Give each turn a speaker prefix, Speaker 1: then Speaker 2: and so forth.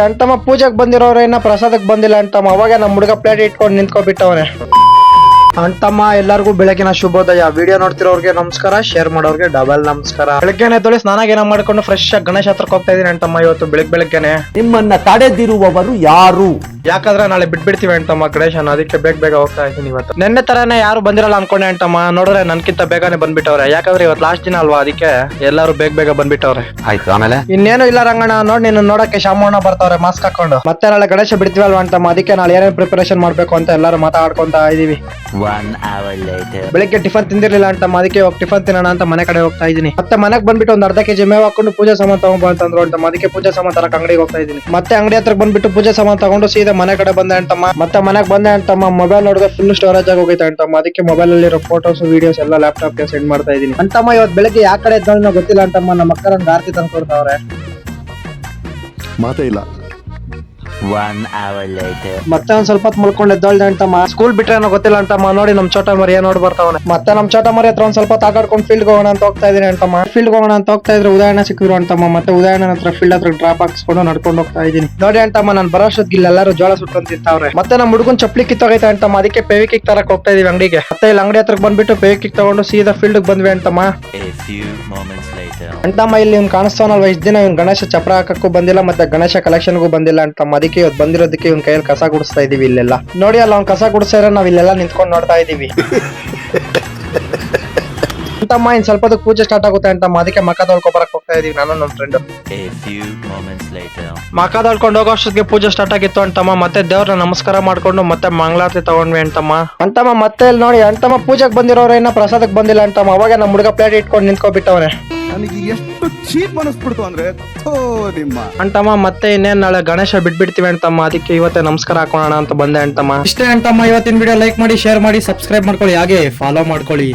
Speaker 1: ಅಂಟಮ್ಮ ಪೂಜೆಗೆ ಬಂದಿರೋರು ಇನ್ನ ಪ್ರಸಾದಕ್ಕೆ ಬಂದಿಲ್ಲ ಅಂಟಮ್ಮ. ಅವಾಗ ನಮ್ಮ ಹುಡುಗ ಪ್ಲೇಟ್ ಇಟ್ಕೊಂಡು ನಿಂತ್ಕೊಬಿಟ್ಟವನೆ. ಅಂಟಮ್ಮ ಎಲ್ಲರಿಗೂ ಬೆಳಗಿನ ಶುಭೋದಯ. ವಿಡಿಯೋ ನೋಡ್ತಿರೋರ್ಗೆ ನಮಸ್ಕಾರ, ಶೇರ್ ಮಾಡೋರ್ಗೆ ಡಬಲ್ ನಮಸ್ಕಾರ. ಬೆಳಗ್ಗೆನೆ ಎದ್ದೊಳಿ ಸ್ನಾನ ಗೀನ ಮಾಡ್ಕೊಂಡು ಫ್ರೆಶ್ ಆಗಿ ಗಣೇಶ ಹತ್ರಕ್ಕೆ ಹೋಗ್ತಾ ಇದೀನಿ ಅಂಟಮ್ಮ. ಇವತ್ತು ಬೆಳಗ್ಗೆನೆ
Speaker 2: ನಿಮ್ಮನ್ನ ತಡೆದಿರುವವರು ಯಾರು?
Speaker 1: ಯಾಕಂದ್ರೆ ನಾಳೆ ಬಿಟ್ಬಿಡ್ತೀವಿ ಅಂಟಮ್ಮ ಗಣೇಶನ, ಅದಕ್ಕೆ ಬೇಗ ಹೋಗ್ತಾ ಇದ್ದೀನಿ ಇವತ್ತು. ನಿನ್ನೆ ತರನೇ ಯಾರು ಬಂದಿರಲ್ಲ ಅನ್ಕೊಂಡೆ ಅಂಟಮ್ಮ. ನೋಡಿದ್ರೆ ನನ್ಕಿಂತ ಬೇಗನೆ ಬಂದ್ಬಿಟ್ಟವ್ರೆ. ಯಾಕಂದ್ರೆ ಇವತ್ತು ಲಾಸ್ಟ್ ದಿನ ಅಲ್ವಾ, ಅದಕ್ಕೆ ಎಲ್ಲರೂ ಬೇಗ ಬಂದ್ಬಿಟ್ಟವ್ರೆ.
Speaker 2: ಆಯ್ತು, ಆಮೇಲೆ
Speaker 1: ಇನ್ನೇನು ಇಲ್ಲ ರಂಗಣ್ಣ, ನೋಡಿ ನಿನ್ನ ನೋಡಕ್ಕೆ ಶಾಮಣ್ಣ ಬರ್ತಾವ್ರೆ ಮಾಸ್ಕ್ ಹಾಕೊಂಡು. ಮತ್ತೆ ನಾಳೆ ಗಣೇಶ ಬಿಡ್ತೀವಲ್ವಾ ಅಂಟಮ್ಮ, ಅದಕ್ಕೆ ನಾಳೆ ಏನೇನು ಪ್ರಿಪರೇಷನ್ ಮಾಡ್ಬೇಕು ಅಂತ ಎಲ್ಲರೂ ಮಾತಾಡ್ಕೊಂತ ಇದೀವಿ. ಬೆಳಿಗ್ಗೆ ಟಿಫನ್ ತಿಂದಿರ್ಲಿಲ್ಲ ಅಂಟಮ್ಮ, ಅದಕ್ಕೆ ಇವಾಗ ಟಿಫನ್ ತಿನ್ನೋಣ ಅಂತ ಮನೆ ಕಡೆ ಹೋಗ್ತಾ ಇದೀನಿ. ಮತ್ತೆ ಮನೆಗೆ ಬಂದ್ಬಿಟ್ಟು ಒಂದು ಅರ್ಧ ಕೆಜಿ ಮೇವ್ ಹಾಕೊಂಡು ಪೂಜೆ ಸಾಮಾನು ತಗೊಂಬ ಅಂತಂದ್ರು ಅಂಟಮ್ಮ. ಅದಕ್ಕೆ ಪೂಜೆ ಸಾಮಾನು ತರಕ್ ಅಂಗಡಿಗೆ ಹೋಗ್ತಾ ಇದೀನಿ. ಮತ್ತೆ ಅಂಗಡಿ ಹತ್ರ ಬಂದ್ಬಿಟ್ಟು ಪೂಜೆ ಸಾಮಾನು ತಗೊಂಡು ಸೀದಾ ಮನೆ ಕಡೆ ಬಂದೆ ಅಂಟಮ್ಮ. ಮತ್ತೆ ಮನೆಗೆ ಬಂದೆ ಅಂಟಮ್ಮ. ಮೊಬೈಲ್ ನೋಡಿದ್ರೆ ಫುಲ್ ಸ್ಟೋರೇಜ್ ಆಗಿ ಹೋಗೈತೆ ಅಂಟಮ್ಮ. ಅದಕ್ಕೆ ಮೊಬೈಲ್ ಅಲ್ಲಿರೋ ಫೋಟೋಸ್ ವಿಡಿಯೋಸ್ ಎಲ್ಲ ಲ್ಯಾಪ್ಟಾಪ್ ಗೆ ಸೆಂಡ್ ಮಾಡ್ತಾ ಇದೀನಿ ಅಂಟಮ್ಮ. ಇವತ್ತು ಬೆಳಿಗ್ಗೆ ಯಾವ ಕಡೆ ಇದ್ದಾಳೆ ಗೊತ್ತಿಲ್ಲ ಅಂಟಮ್ಮ. ನಮ್ಮ ಅಕ್ಕ ನನ್ಗೆ ಆರ್ತಿ ತಂದು ಕೊಡ್ತಾವ್ರೆ.
Speaker 3: ಮಾತೇ ಇಲ್ಲ.
Speaker 1: ಮತ್ತೆ ಒಂದ್ ಸ್ವಲ್ಪ ಹೊತ್ತು ಮುಳ್ಕೊಂಡು ಎದ್ದೊಳ್ದೆ ಅಂಟಮ್ಮ. ಸ್ಕೂಲ್ ಬಿಟ್ರೆ ಏನೋ ಗೊತ್ತಿಲ್ಲ ಅಂಟಮ್ಮ. ನೋಡಿ ನಮ್ ಚೋಟ ಮರಿ ನೋಡಿ ಬರ್ತಾವನೆ. ಮತ್ತೆ ನಮ್ ಚೋಟ ಮರಿ ಹತ್ರ ಒಂದ್ ಸ್ವಲ್ಪ ಆಟಾಡ್ಕೊಂಡು ಫೀಲ್ಡ್ ಹೋಗೋಣ ಅಂತ ಹೋಗ್ತಾ ಇದೀನಿ ಅಂಟಮ್ಮ. ಫೀಲ್ಡ್ ಹೋಗೋಣ ಅಂತ ಹೋಗ್ತಾ ಇದ್ರೆ ಉದಯಣ್ಣ ಸಿಕ್ಕಿದ್ರು ಅಂಟಮ್ಮ. ಮತ್ತೆ ಉದಯಣ್ಣ ಹತ್ರ ಫೀಲ್ಡ್ ಹತ್ರ ಡ್ರಾಪ್ ಹಾಕ್ಸ್ಕೊಂಡು ನಡ್ಕೊಂಡು ಹೋಗ್ತಾ ಇದೀನಿ. ನೋಡಿ ಅಂಟಮ್ಮ, ನಾನು ಬರೋಷ್ಟೊತ್ತಿಗೆ ಎಲ್ಲರೂ ಜೋಳ ಸುಟ್ಟು ತಿಂತಾವ್ರೆ. ಮತ್ತೆ ನಮ್ಮ ಹುಡುಗನ್ ಚಪ್ಪಲಿ ಕಿತ್ತೋಗೈತೆ ಅಂಟಮ್ಮ. ಅದಕ್ಕೆ ಪೆವಿಕಿಕ್ ತರಕ್ ಹೋಗ್ತಾ ಇದೀವಿ ಅಂಗಡಿಗೆ. ಮತ್ತೆ ಇಲ್ಲಿ ಅಂಗಡಿ ಹತ್ರಕ್ಕೆ ಬಂದ್ಬಿಟ್ಟು ಪೆವಿಕಿಕ್ ತಗೊಂಡು ಸೀದಾ ಫೀಲ್ಡ್ ಬಂದ್ವಿ ಅಂಟಮ್ಮ. ಅಂಟಮ್ಮ ಇಲ್ಲಿ ಇವ್ನು ಕಾಣಿಸ್ತಾವನಲ್ವಾ, ಇಷ್ಟ ದಿನ ಇವ್ನು ಗಣೇಶ ಚಪ್ರ ಹಾಕಕ್ಕೂ ಬಂದಿಲ್ಲ, ಮತ್ತೆ ಗಣೇಶ ಕಲೆಕ್ಷನ್ಗೂ ಬಂದಿಲ್ಲ ಅಂಟಮ್ಮ. ಅದಕ್ಕೆ ಇವತ್ತು ಬಂದಿರೋದಕ್ಕೆ ಇವ್ನ ಕೈಯಲ್ಲಿ ಕಸ ಗುಡಿಸ್ತಾ ಇದೀವಿ ಇಲ್ಲೆಲ್ಲ. ನೋಡಿ ಅಲ್ಲ, ಅವ್ನು ಕಸ ಗುಡಿಸಿದ್ರೆ ನಾವ್ ಇಲ್ಲೆಲ್ಲ ನಿಂತ್ಕೊಂಡು ನೋಡ್ತಾ ಇದೀವಿ ಅಂಟಮ್ಮ. ಇನ್ ಸ್ವಲ್ಪ ಹೊತ್ತಿಗೆ ಪೂಜೆ ಸ್ಟಾರ್ಟ್ ಆಗುತ್ತೆ ಅಂಟಮ್ಮ. ಅದಕ್ಕೆ ಮಕ ತೊಳ್ಕೊಬರಕ್ ಹೋಗ್ತಾ ಇದೀವಿ ನಾನು ನಮ್ಮ ಫ್ರೆಂಡ್. ಮಕ ತೊಳ್ಕೊಂಡು ಹೋಗೋ ಅಷ್ಟೊತ್ತಿಗೆ ಪೂಜೆ ಸ್ಟಾರ್ಟ್ ಆಗಿತ್ತು ಅಂಟಮ್ಮ. ಮತ್ತೆ ದೇವ್ರನ್ನ ನಮಸ್ಕಾರ ಮಾಡ್ಕೊಂಡು ಮತ್ತೆ ಮಂಗಳಾರತಿ ತಗೊಂಡ್ವಿ ಅಂಟಮ್ಮ. ಮತ್ತೆ ಇಲ್ಲಿ ನೋಡಿ ಅಂಟಮ್ಮ, ಪೂಜೆಗೆ ಬಂದಿರೋರು ಇನ್ನ ಪ್ರಸಾದಕ್ಕೆ ಬಂದಿಲ್ಲ ಅಂಟಮ್ಮ. ಅವಾಗ ನಮ್ಮ ಹುಡುಗ ಪ್ಲೇಟ್ ಇಟ್ಕೊಂಡು ನಿಂತ್ಕೊಬಿಟ್ಟವನೆ.
Speaker 3: ನನಗೆ ಎಷ್ಟು ಚೀಪ್ ಅನಿಸ್ಬಿಡ್ತು ಅಂದ್ರೆ
Speaker 1: ಅಂಟಮ್ಮ. ಮತ್ತೆ ಇನ್ನೇನ್ ನಾಳೆ ಗಣೇಶ ಬಿಟ್ಬಿಡ್ತೀವಿ ಅಂಟಮ್ಮ. ಅದಕ್ಕೆ ಇವತ್ತೇ ನಮಸ್ಕಾರ ಹಾಕೋಣ ಅಂತ ಬಂದೆ ಅಂಟಮ್ಮ. ಇಷ್ಟೇ ಅಂಟಮ್ಮ ಇವತ್ತಿನ ವಿಡಿಯೋ. ಲೈಕ್ ಮಾಡಿ, ಶೇರ್ ಮಾಡಿ, ಸಬ್ಸ್ಕ್ರೈಬ್ ಮಾಡ್ಕೊಳ್ಳಿ, ಹಾಗೆ ಫಾಲೋ ಮಾಡ್ಕೊಳ್ಳಿ.